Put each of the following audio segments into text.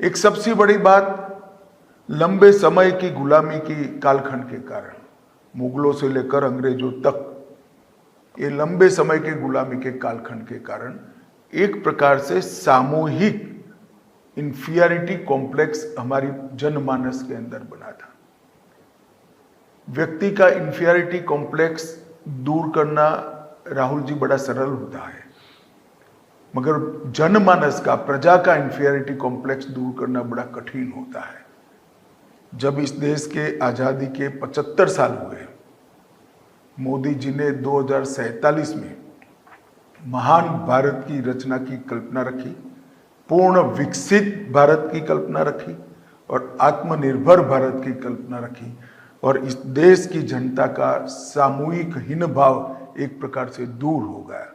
एक सबसे बड़ी बात, लंबे समय की गुलामी की कालखंड के कारण, मुगलों से लेकर अंग्रेजों तक, ये लंबे समय के गुलामी के कालखंड के कारण एक प्रकार से सामूहिक इंफीरियरिटी कॉम्प्लेक्स हमारी जनमानस के अंदर बना था। व्यक्ति का इंफीरियरिटी कॉम्प्लेक्स दूर करना, राहुल जी, बड़ा सरल होता है, मगर जनमानस का, प्रजा का इंफीरियरिटी कॉम्प्लेक्स दूर करना बड़ा कठिन होता है। जब इस देश के आज़ादी के 75 साल हुए, मोदी जी ने 2047 में महान भारत की रचना की कल्पना रखी, पूर्ण विकसित भारत की कल्पना रखी और आत्मनिर्भर भारत की कल्पना रखी, और इस देश की जनता का सामूहिक हीन भाव एक प्रकार से दूर हो गया।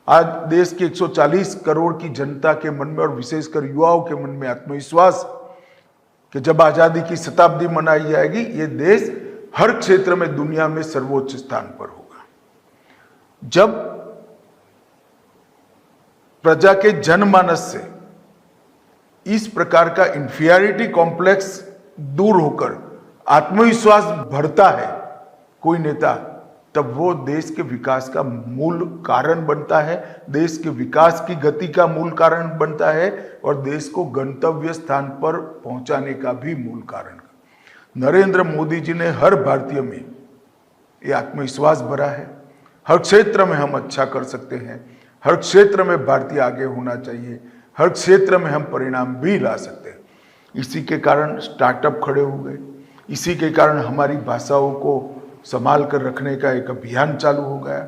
आज देश के 140 करोड़ की जनता के मन में और विशेषकर युवाओं के मन में आत्मविश्वास कि जब आजादी की शताब्दी मनाई जाएगी, ये देश हर क्षेत्र में दुनिया में सर्वोच्च स्थान पर होगा। जब प्रजा के जनमानस से इस प्रकार का इंफीरियरिटी कॉम्प्लेक्स दूर होकर आत्मविश्वास बढ़ता है कोई नेता, तब वो देश के विकास का मूल कारण बनता है, देश के विकास की गति का मूल कारण बनता है और देश को गंतव्य स्थान पर पहुंचाने का भी मूल कारण। नरेंद्र मोदी जी ने हर भारतीय में ये आत्मविश्वास भरा है। हर क्षेत्र में हम अच्छा कर सकते हैं, हर क्षेत्र में भारतीय आगे होना चाहिए, हर क्षेत्र में हम परिणाम भी ला सकते हैं। इसी के कारण स्टार्टअप खड़े हो गए, इसी के कारण हमारी भाषाओं को संभाल कर रखने का एक अभियान चालू हो गया,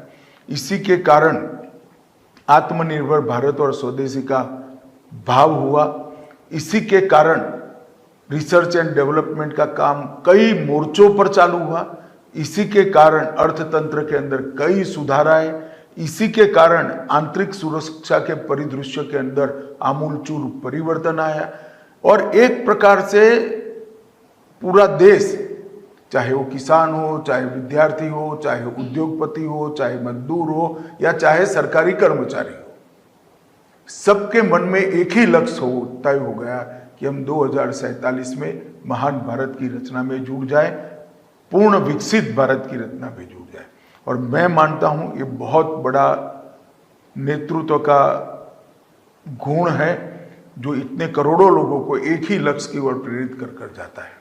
इसी के कारण आत्मनिर्भर भारत और स्वदेशी का भाव हुआ, इसी के कारण रिसर्च एंड डेवलपमेंट का काम कई मोर्चों पर चालू हुआ, इसी के कारण अर्थतंत्र के अंदर कई सुधार आए, इसी के कारण आंतरिक सुरक्षा के परिदृश्य के अंदर आमूलचूल परिवर्तन आया, और एक प्रकार से पूरा देश, चाहे वो किसान हो, चाहे विद्यार्थी हो, चाहे उद्योगपति हो, चाहे मजदूर हो या चाहे सरकारी कर्मचारी हो, सबके मन में एक ही लक्ष्य तय हो गया कि हम 2047 में महान भारत की रचना में जुड़ जाए, पूर्ण विकसित भारत की रचना में जुड़ जाए। और मैं मानता हूं ये बहुत बड़ा नेतृत्व का गुण है जो इतने करोड़ों लोगों को एक ही लक्ष्य की ओर प्रेरित कर जाता है।